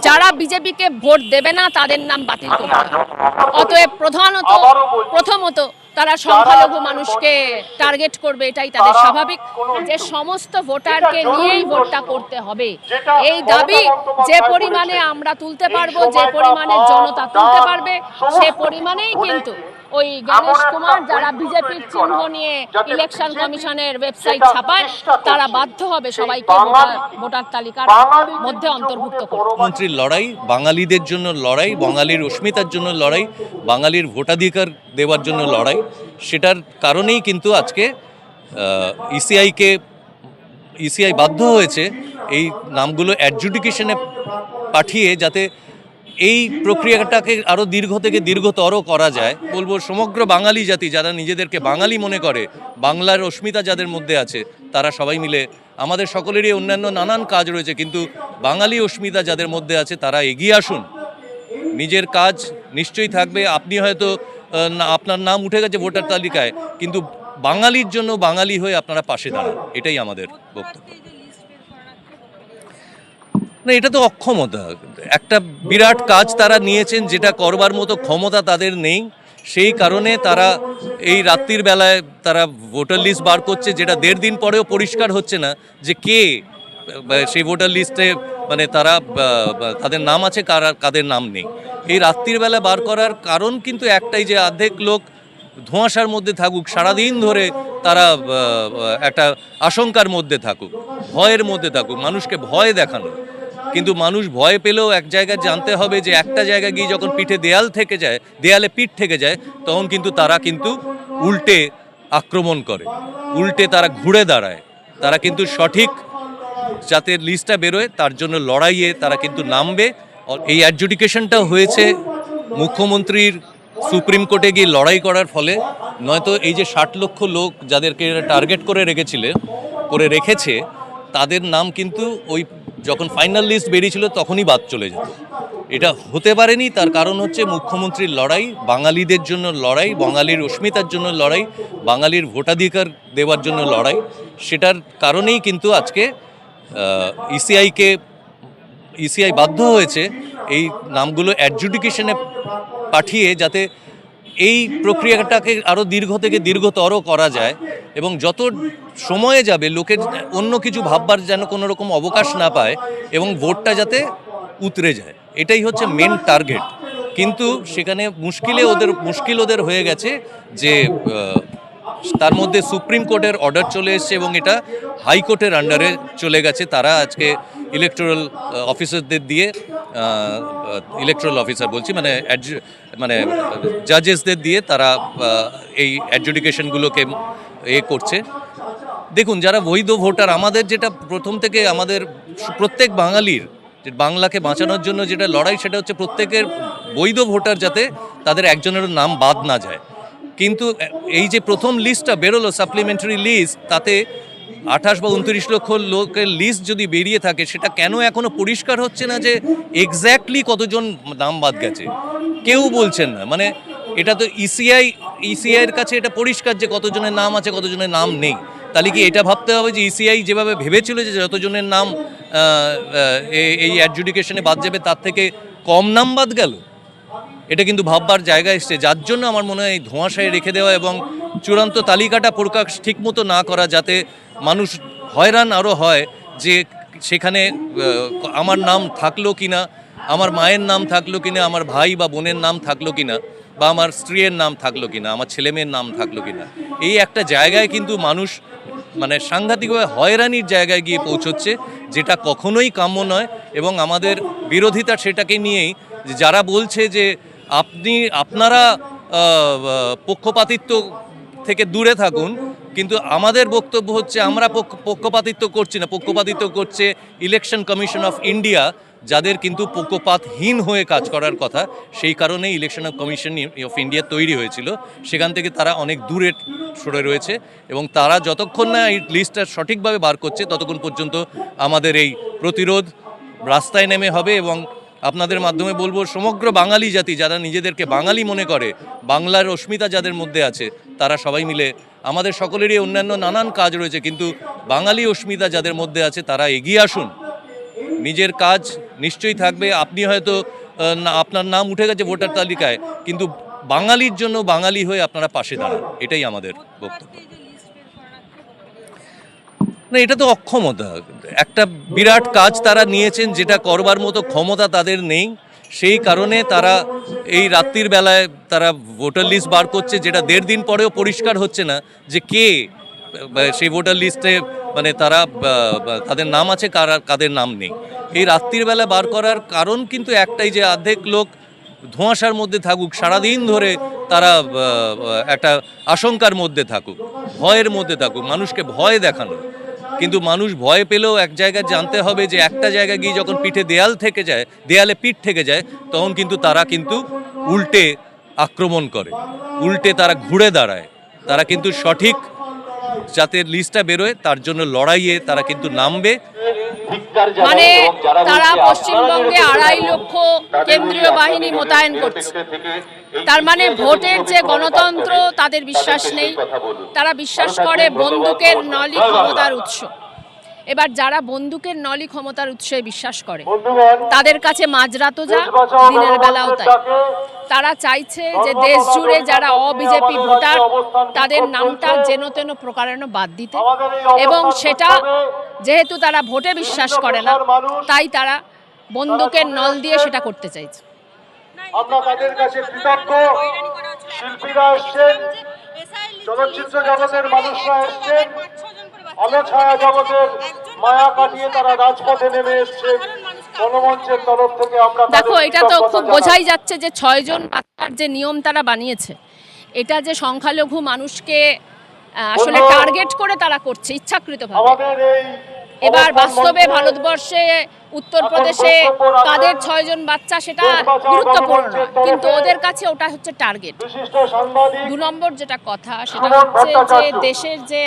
যারা বিজেপিকে ভোট দেবে না তাদের নাম বাতিল করতে হবে। অতএব প্রথমত তারা সংখ্যালঘু মানুষকে টার্গেট করবে, এটাই তাদের স্বাভাবিক। যে সমস্ত ভোটারকে নিয়েই ভোটটা করতে হবে, এই দাবি যে পরিমাণে আমরা তুলতে পারবো, যে পরিমাণে জনতা তুলতে পারবে, সে পরিমাণেই কিন্তু ওই গণেশ কুমার যারা বিজেপির চিহ্ন নিয়ে ইলেকশন কমিশনের ওয়েবসাইট ছাপায়, তারা বাধ্য হবে সবাইকে ভোটার তালিকার মধ্যে অন্তর্ভুক্ত করতে। মুখ্যমন্ত্রীর লড়াই, বাঙালিদের জন্য লড়াই, বাঙালির অস্মিতার জন্য লড়াই, বাঙালির ভোটাধিকার দেওয়ার জন্য লড়াই, সেটার কারণেই কিন্তু আজকে ইসিআই বাধ্য হয়েছে এই নামগুলো অ্যাডজুডিকেশনে পাঠিয়ে যাতে এই প্রক্রিয়াটাকে আরও দীর্ঘ থেকে দীর্ঘতর করা যায়। বলবো সমগ্র বাঙালি জাতি যারা নিজেদেরকে বাঙালি মনে করে, বাংলার অস্মিতা যাদের মধ্যে আছে, তারা সবাই মিলে, আমাদের সকলেরই অন্যান্য নানান কাজ রয়েছে, কিন্তু বাঙালি অস্মিতা যাদের মধ্যে আছে তারা এগিয়ে আসুন। নিজের কাজ নিশ্চয়ই থাকবে, আপনি হয়তো আপনার নাম উঠে গেছে ভোটার তালিকায়, কিন্তু বাঙালির জন্য বাঙালি হয়ে আপনারা পাশে দাঁড়ান, এটাই আমাদের বক্তব্য। না, এটা তো অক্ষমতা, একটা বিরাট কাজ তারা নিয়েছেন যেটা করবার মতো ক্ষমতা তাদের নেই। সেই কারণে তারা এই রাত্রির বেলায় তারা ভোটার লিস্ট বার করছে, যেটা 1.5 দিন পরেও পরিষ্কার হচ্ছে না যে কে সেই ভোটার লিস্টে, মানে তারা তাদের নাম আছে, কাদের নাম নেই। এই রাত্রির বেলা বার করার কারণ কিন্তু একটাই, যে অর্ধেক লোক ধোঁয়াশার মধ্যে থাকুক, সারাদিন ধরে তারা একটা আশঙ্কার মধ্যে থাকুক, ভয়ের মধ্যে থাকুক, মানুষকে ভয় দেখানো। কিন্তু মানুষ ভয় পেলেও এক জায়গায় জানতে হবে যে একটা জায়গায় গিয়ে যখন পিঠে দেয়ালে পিঠ থেকে যায়, তখন কিন্তু তারা কিন্তু উল্টে আক্রমণ করে, উল্টে তারা ঘুরে দাঁড়ায়। তারা কিন্তু সঠিক যাতে লিস্টটা বেরোয় তার জন্য লড়াইয়ে তারা কিন্তু নামবে। এই অ্যাডজুডিকেশনটা হয়েছে মুখ্যমন্ত্রীর সুপ্রিম কোর্টে গিয়ে লড়াই করার ফলে, নয়তো এই যে 60 লক্ষ লোক যাদেরকে টার্গেট করে রেখেছে তাদের নাম কিন্তু ওই যখন ফাইনাল লিস্ট বেরিয়েছিল তখনই বাদ চলে যেত। এটা হতে পারেনি, তার কারণ হচ্ছে মুখ্যমন্ত্রীর লড়াই, বাঙালিদের জন্য লড়াই, বাঙালির অস্মিতার জন্য লড়াই, বাঙালির ভোটাধিকার দেওয়ার জন্য লড়াই। সেটার কারণেই কিন্তু আজকে ইসিআই বাধ্য হয়েছে এই নামগুলো অ্যাডজুডিকেশনে পাঠিয়ে যাতে এই প্রক্রিয়াটাকে আরও দীর্ঘ থেকে দীর্ঘতর করা যায়, এবং যত সময়ে যাবে লোকের অন্য কিছু ভাববার যেন কোনো রকম অবকাশ না পায়, এবং ভোটটা যাতে উতরে যায়, এটাই হচ্ছে মেন টার্গেট। কিন্তু সেখানে মুশকিল ওদের হয়ে গেছে যে তার মধ্যে সুপ্রিম কোর্টের অর্ডার চলে এসছে এবং এটা হাইকোর্টের আন্ডারে চলে গেছে। তারা আজকে ইলেকটোরাল অফিসারদের দিয়ে, ইলেকটোরাল অফিসার বলছি মানে জাজেসদের দিয়ে তারা এই অ্যাডজুডিকেশনগুলোকে করছে। দেখুন, যারা বৈধ ভোটার, আমাদের যেটা প্রথম থেকে আমাদের প্রত্যেক বাঙালির যে বাংলাকে বাঁচানোর জন্য যেটা লড়াই, সেটা হচ্ছে প্রত্যেকের বৈধ ভোটার যাতে তাদের একজনেরও নাম বাদ না যায়। কিন্তু এই যে প্রথম লিস্টটা বেরোলো, সাপ্লিমেন্টারি লিস্ট, তাতে 28 বা 29 লক্ষ লোকের লিস্ট যদি বেরিয়ে থাকে, সেটা কেন এখনো পরিষ্কার হচ্ছে না যে এক্স্যাক্টলি কতজন নাম বাদ গেছে, কেউ বলছেন না। মানে এটা তো ইসিআইয়ের কাছে এটা পরিষ্কার যে কতজনের নাম আছে, কতজনের নাম নেই। তাহলে কি এটা ভাবতে হবে যে ইসিআই যেভাবে ভেবেছিল যে যতজনের নাম এই অ্যাডজুডিকেশনে বাদ যাবে তার থেকে কম নাম বাদ গেল? এটা কিন্তু ভাববার জায়গা এসছে, যার জন্য আমার মনে হয় এই ধোঁয়াশায় রেখে দেওয়া এবং চূড়ান্ত তালিকাটা প্রকাশ ঠিকমতো না করা, যাতে মানুষ হয়রান আরও হয় যে সেখানে আমার নাম থাকলো কিনা, আমার মায়ের নাম থাকলো কিনা, আমার ভাই বা বোনের নাম থাকলো কিনা, বা আমার স্ত্রীর নাম থাকলো কিনা, আমার ছেলেমেয়ের নাম থাকলো কিনা। এই একটা জায়গায় কিন্তু মানুষ মানে সাংঘাতিকভাবে হয়রানির জায়গায় গিয়ে পৌঁছচ্ছে, যেটা কখনোই কাম্য নয়। এবং আমাদের বিরোধিতা সেটাকে নিয়েই, যারা বলছে যে আপনারা পক্ষপাতিত্ব থেকে দূরে থাকুন, কিন্তু আমাদের বক্তব্য হচ্ছে আমরা পক্ষপাতিত্ব করছি না, পক্ষপাতিত্ব করছে ইলেকশন কমিশন অফ ইন্ডিয়া, যাদের কিন্তু পক্ষপাতহীন হয়ে কাজ করার কথা। সেই কারণেই ইলেকশন কমিশন অফ ইন্ডিয়া তৈরি হয়েছিল। সেখান থেকে তারা অনেক দূরে সরে রয়েছে, এবং তারা যতক্ষণ না এই লিস্টটা সঠিকভাবে বার করছে ততক্ষণ পর্যন্ত আমাদের এই প্রতিরোধ রাস্তায় নেমে হবে। এবং আপনাদের মাধ্যমে বলবো সমগ্র বাঙালি জাতি যারা নিজেদেরকে বাঙালি মনে করে, বাংলার অস্মিতা যাদের মধ্যে আছে, তারা সবাই মিলে, আমাদের সকলেরই অন্যান্য নানান কাজ রয়েছে, কিন্তু বাঙালি অস্মিতা যাদের মধ্যে আছে তারা এগিয়ে আসুন। নিজের কাজ নিশ্চয়ই থাকবে। আপনি হয়তো আপনার নাম উঠে গেছে ভোটার তালিকায়, কিন্তু বাঙালির জন্য বাঙালি হয়ে আপনারা পাশে দাঁড়ান, এটাই আমাদের বক্তব্য। না, এটা তো অক্ষমতা। একটা বিরাট কাজ তারা নিয়েছেন, যেটা করবার মতো ক্ষমতা তাদের নেই। সেই কারণে তারা এই রাত্রির বেলায় তারা ভোটার লিস্ট বার করছে, যেটা 1.5 দিন পরেও পরিষ্কার হচ্ছে না যে কে সেই ভোটার লিস্টে মানে তারা তাদের নাম আছে, কাদের নাম নেই। এই রাত্রির বেলা বার করার কারণ কিন্তু একটাই, যে অর্ধেক লোক ধোঁয়াশার মধ্যে থাকুক, সারাদিন ধরে তারা একটা আশঙ্কার মধ্যে থাকুক, ভয়ের মধ্যে থাকুক, মানুষকে ভয় দেখানো। কিন্তু মানুষ ভয় পেলেও এক জায়গায় জানতে হবে যে একটা জায়গায় গিয়ে যখন পিঠে দেয়ালে পিঠ থেকে যায়, তখন কিন্তু তারা উল্টে আক্রমণ করে, উল্টে তারা ঘুরে দাঁড়ায়। তারা কিন্তু সঠিক যাতে লিস্টটা বেরোয় তার জন্য লড়াইয়ে তারা কিন্তু নামবে। মানে তারা পশ্চিমবঙ্গে 2.5 লক্ষ কেন্দ্রীয় বাহিনী মোতায়েন করছে। তার মানে ভোটের যে গণতন্ত্র তাদের বিশ্বাস নেই। তারা বিশ্বাস করে বন্দুকের নলি ক্ষমতার উৎস। এবার যারা বন্দুকের নলি ক্ষমতার উৎসে বিশ্বাস করে, তাদের কাছে মাঝরাতও যা, দিনের বেলাও তাই। তারা চাইছে যে দেশ জুড়ে যারা অবিজেপি ভোটার, তাদের নামটা যেন তেন প্রকারেণ বাদ দিতে, এবং সেটা যেহেতু তারা ভোটে বিশ্বাস করে না, তাই তারা বন্দুকের নল দিয়ে সেটা করতে চাইছে। আমরা তাদের কাছে কৃতজ্ঞ। শিল্পীরা এসছেন, চলচ্চিত্র জগতের মানুষরা এসছেন, আলো ছায়া জগতের মায়া কাটিয়ে তারা রাজপথে নেমে এসছেন। জনমঞ্চের তরফ থেকে আমরা দেখো, এটা তো খুব বোঝাই যাচ্ছে যে 6 জন বাচ্চার যে নিয়ম তারা বানিয়েছে, এটা যে সংখ্যালঘু মানুষকে আসলে টার্গেট করে তারা করছে ইচ্ছাকৃতভাবে। এবার বাস্তবে ভারতবর্ষে উত্তরপ্রদেশে কাদের 6 জন বাচ্চা সেটা গুরুত্বপূর্ণ না, কিন্তু ওদের কাছে ওটা হচ্ছে টার্গেট। 2 নম্বর যেটা কথা, সেটা হচ্ছে যে দেশের যে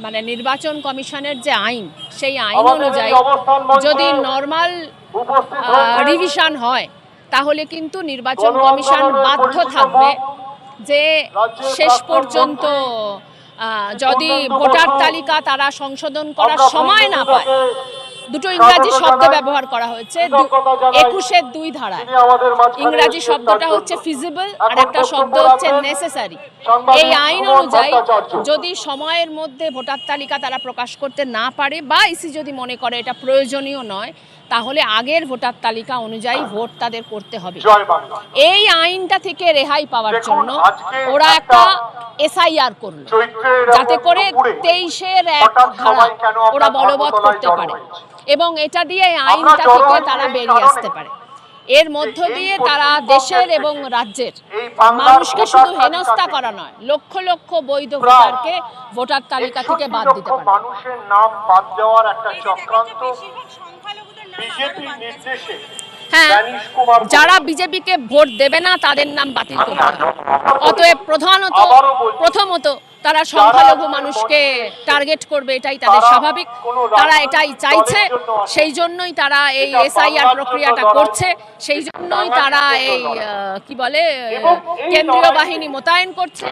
মানে নির্বাচন কমিশনের যে আইন, সেই আইন অনুযায়ী যদি নর্মাল রিভিশন হয়, তাহলে কিন্তু নির্বাচন কমিশন বাধ্য থাকবে যে শেষ পর্যন্ত যদি ভোটার তালিকা তারা সংশোধন করার সময় না পায়, দুটো ইংরাজি শব্দ ব্যবহার করা হয়েছে 21-এর 2 ধারায়। ইংরাজি শব্দটা হচ্ছে ফিজিবল, আর একটা শব্দ হচ্ছে নেসেসারি। এই আইন অনুযায়ী যদি সময়ের মধ্যে ভোটার তালিকা তারা প্রকাশ করতে না পারে, বা ইসি যদি মনে করে এটা প্রয়োজনীয় নয়, তাহলে আগের ভোটার তালিকা অনুযায়ী ভোট তাদের করতে হবে। এই আইনটা থেকে রেহাই পাওয়ার জন্য ওরা একটা এসআইআর করলো, যাতে করে 23-এর 1 ধারা ওরা বলবৎ করতে পারে, এবং এটা দিয়ে আইনটা থেকে তারা বেরিয়ে আসতে পারে। এর মধ্য দিয়ে তারা দেশের এবং রাজ্যের মানুষকে শুধু হেনস্থা করা নয়, লক্ষ লক্ষ বৈধ ভোটারকে ভোটার তালিকা থেকে বাদ দিতে পারে। মানুষের নাম বাদ দেওয়ার একটা চক্রান্ত বিজেপির নির্দেশে। হ্যাঁ, যারা বিজেপিকে ভোট দেবে না তাদের নাম বাতিল করতে হবে। অতএব প্রথমত তারা সংখ্যালঘু মানুষকে টার্গেট করবে, এটাই তাদের স্বাভাবিক। তারা এটাই চাইছে, সেই জন্যই তারা এই এসআইআর প্রক্রিয়াটা করছে, সেই জন্যই তারা এই কি বলে কেন্দ্রীয় বাহিনী মোতায়েন করছে।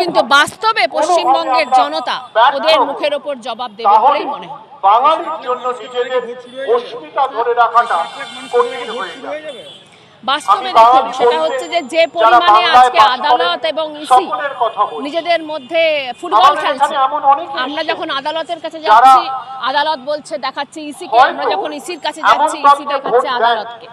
কিন্তু বাস্তবে পশ্চিমবঙ্গের জনতা ওদের মুখের ওপর জবাব দেবে বলেই মনে হয়। বাঙালির জন্য নিজেদের অস্মিতা ধরে রাখাটা কঠিন হয়ে যাবে। বাস্তবে দেখুন, সেটা হচ্ছে যে পরিমাণে আজকে আদালত এবং ইসি নিজেদের মধ্যে ফুটবল খেলছে। আমরা যখন আদালতের কাছে যাচ্ছি, আদালত বলছে দেখাচ্ছে ইসিকে, আমরা যখন ইসির কাছে যাচ্ছি, ইসি দেখাচ্ছে আদালতকে।